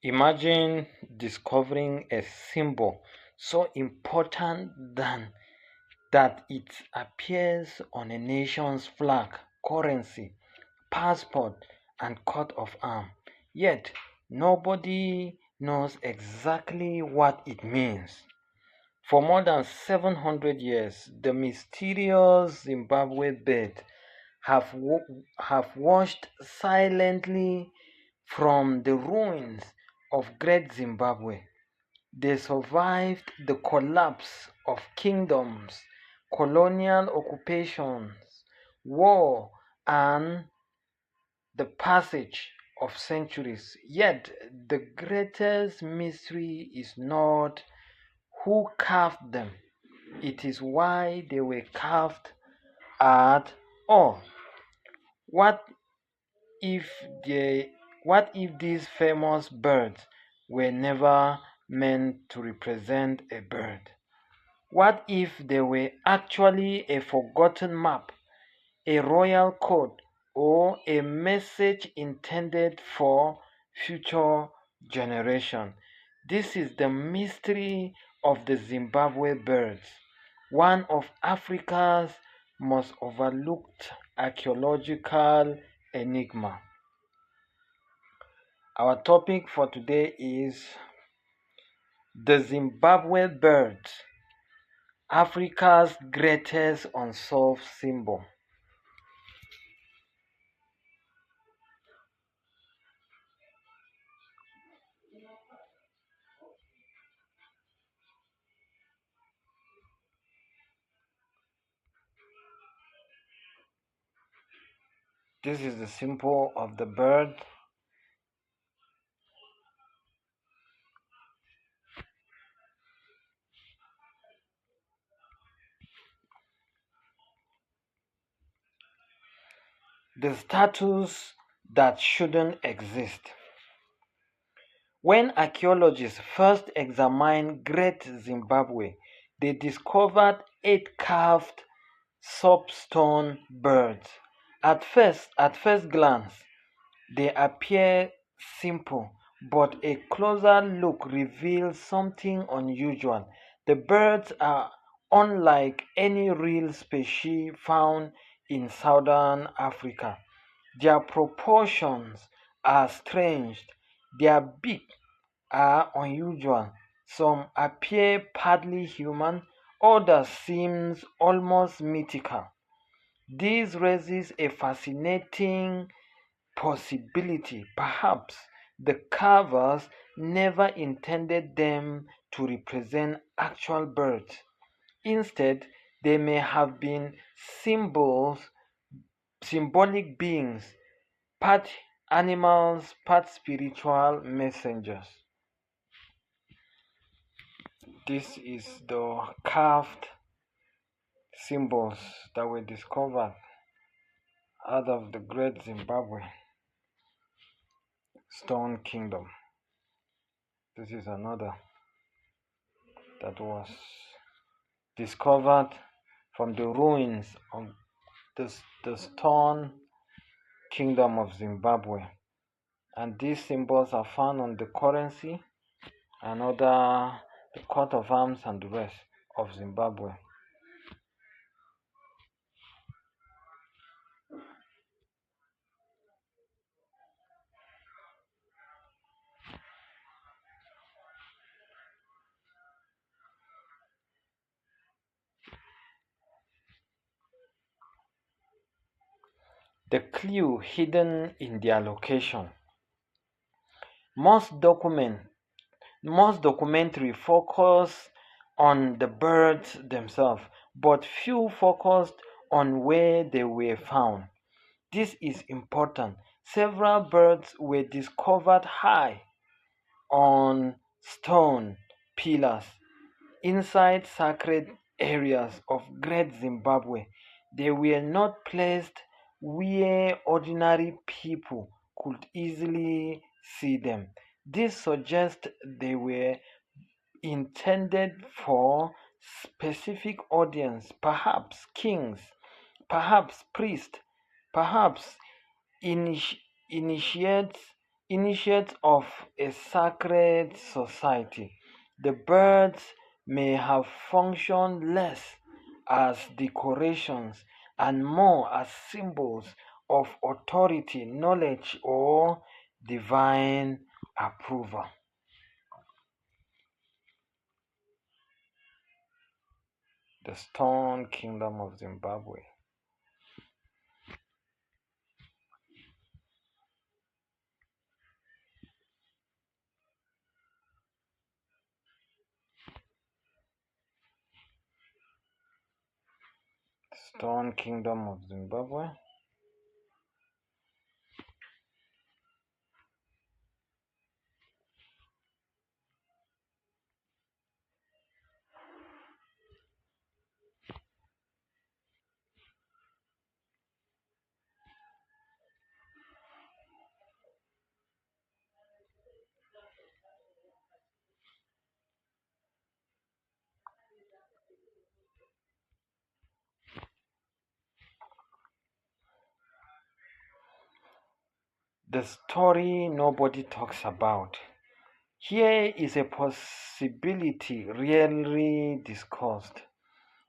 Imagine discovering a symbol so important that it appears on a nation's flag, currency, passport, and coat of arms. Yet nobody knows exactly what it means. For more than 700 years, the mysterious Zimbabwe bird have watched silently from the ruins of Great Zimbabwe. They survived the collapse of kingdoms, colonial occupations, war, and the passage of centuries. Yet, the greatest mystery is not who carved them, it is why they were carved at all. What if they what if these famous birds were never meant to represent a bird? What if they were actually a forgotten map, a royal code, or a message intended for future generations? This is the mystery of the Zimbabwe birds, one of Africa's most overlooked archaeological enigma. Our topic for today is the Zimbabwe Birds, Africa's greatest unsolved symbol. This is the symbol of the bird. The status that shouldn't exist. When archaeologists first examined Great Zimbabwe, they discovered 8 carved soapstone birds. At first glance, they appear simple, but a closer look reveals something unusual. The birds are unlike any real species found in southern Africa. Their proportions are strange, their beaks are unusual. Some appear partly human, others seem almost mythical. This raises a fascinating possibility. Perhaps the carvers never intended them to represent actual birds. Instead, they may have been symbolic beings, part animals, part spiritual messengers. This is the carved symbols that were discovered out of the Great Zimbabwe Stone Kingdom. This is another that was discovered from the ruins of the Stone Kingdom of Zimbabwe. And these symbols are found on the currency and other the coat of arms and the rest of Zimbabwe. The clue hidden in their location. Most document most documentary focus on the birds themselves, but few focused on where they were found. This is important. Several birds were discovered high on stone pillars inside sacred areas of Great Zimbabwe. They were not placed where ordinary people could easily see them. This suggests they were intended for specific audience, perhaps kings, perhaps priests, perhaps initiates initiates of a sacred society. The birds may have functioned less as decorations and more as symbols of authority, knowledge, or divine approval. The Stone Kingdom of Zimbabwe. Stone Kingdom of Zimbabwe. The story nobody talks about. Here is a possibility rarely discussed.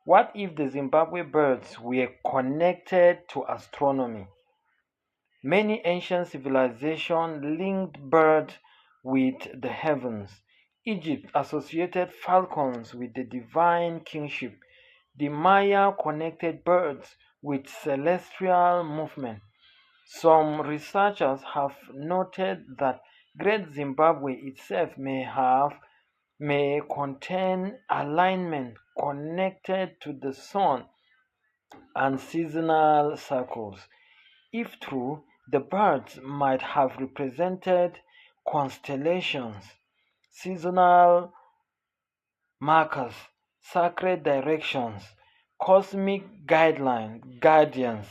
What if the Zimbabwe birds were connected to astronomy? Many ancient civilizations linked birds with the heavens. Egypt associated falcons with the divine kingship. The Maya connected birds with celestial movement. Some researchers have noted that Great Zimbabwe itself may contain alignment connected to the sun and seasonal cycles. If true, the birds might have represented constellations, seasonal markers, sacred directions, cosmic guardians.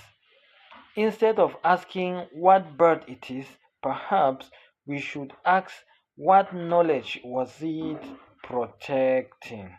Instead of asking what bird it is, perhaps we should ask what knowledge was it protecting.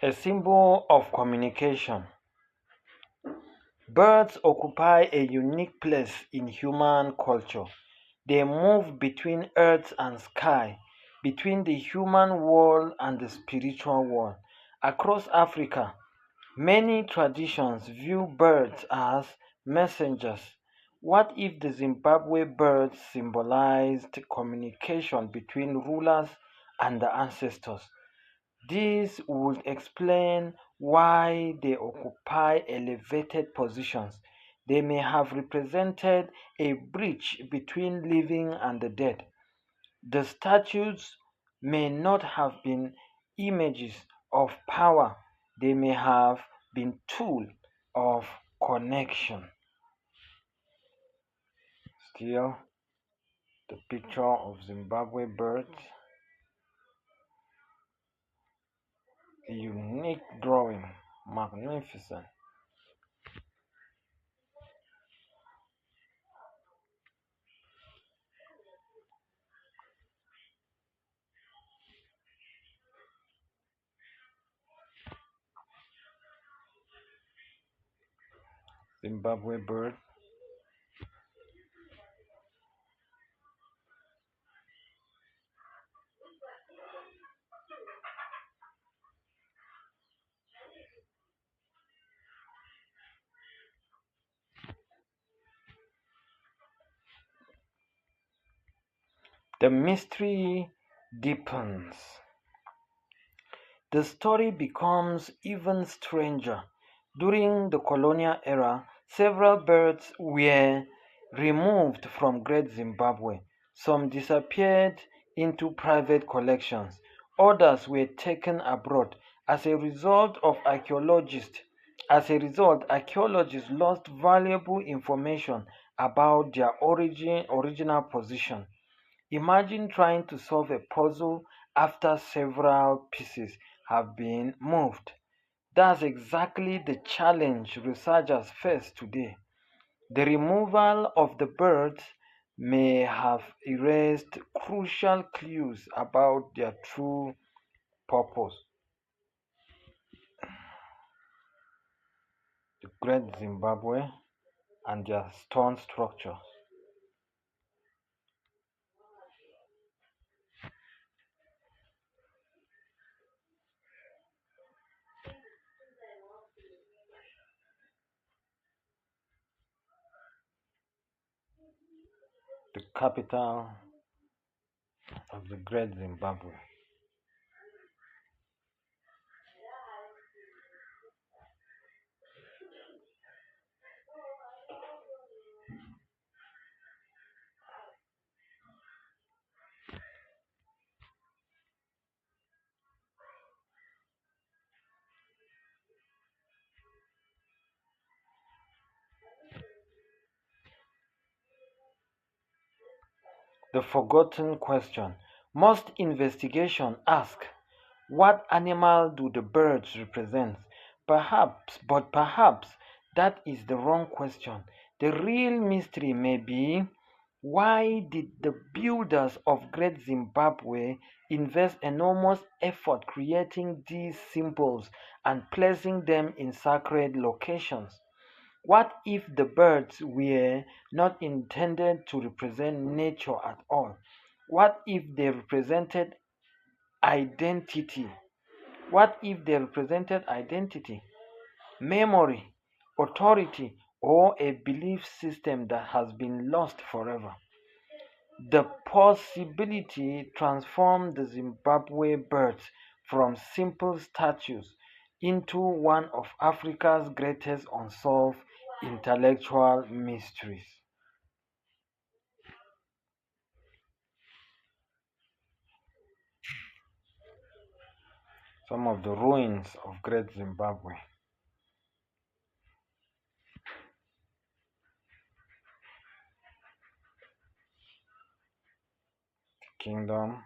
A symbol of communication. Birds occupy a unique place in human culture. They move between earth and sky, between the human world and the spiritual world. Across Africa, many traditions view birds as messengers. What if the Zimbabwe birds symbolized communication between rulers and the ancestors? This would explain why they occupy elevated positions. They may have represented a bridge between living and the dead. The statues may not have been images of power, they may have been tools of connection. Still, the picture of Zimbabwe birds, a unique drawing, magnificent. Zimbabwe bird. The mystery deepens. The story becomes even stranger. During the colonial era, several birds were removed from Great Zimbabwe. Some disappeared into private collections. Others were taken abroad. As a result of archaeologists As a result, archaeologists lost valuable information about their original position. Imagine trying to solve a puzzle after several pieces have been moved. That's exactly the challenge researchers face today. The removal of the birds may have erased crucial clues about their true purpose. The Great Zimbabwe and their stone structures. The capital of the Great Zimbabwe. The forgotten question. Most investigation ask, what animal do the birds represent? Perhaps that is the wrong question. The real mystery may be, why did the builders of Great Zimbabwe invest enormous effort creating these symbols and placing them in sacred locations? What if the birds were not intended to represent nature at all? What if they represented identity? What if they represented identity, memory, authority, or a belief system that has been lost forever? The possibility transformed the Zimbabwe birds from simple statues into one of Africa's greatest unsolved intellectual mysteries. Some of the ruins of Great Zimbabwe Kingdom,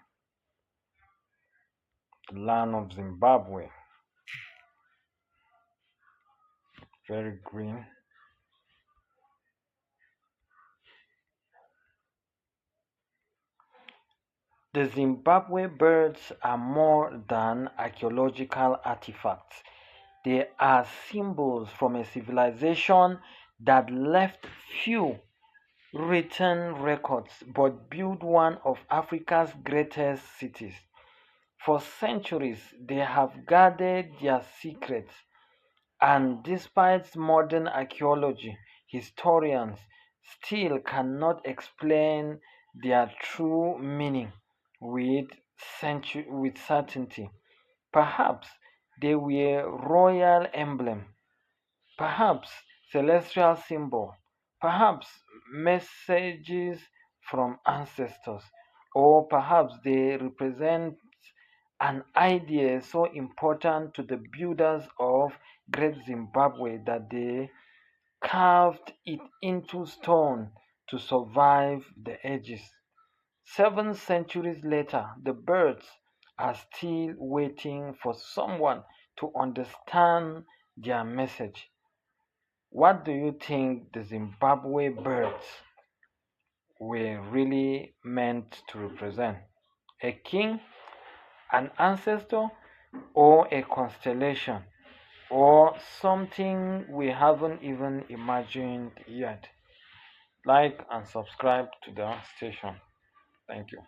the land of Zimbabwe, very green. The Zimbabwe birds are more than archaeological artifacts. They are symbols from a civilization that left few written records but built one of Africa's greatest cities. For centuries, they have guarded their secrets, and despite modern archaeology, historians still cannot explain their true meaning with, with certainty. Perhaps they were royal emblem, perhaps celestial symbol, perhaps messages from ancestors, or perhaps they represent an idea so important to the builders of Great Zimbabwe that they carved it into stone to survive the ages. 7 centuries later, the birds are still waiting for someone to understand their message. What do you think the Zimbabwe birds were really meant to represent? A king, an ancestor, or a constellation, or something we haven't even imagined yet? Like and subscribe to the station. Thank you.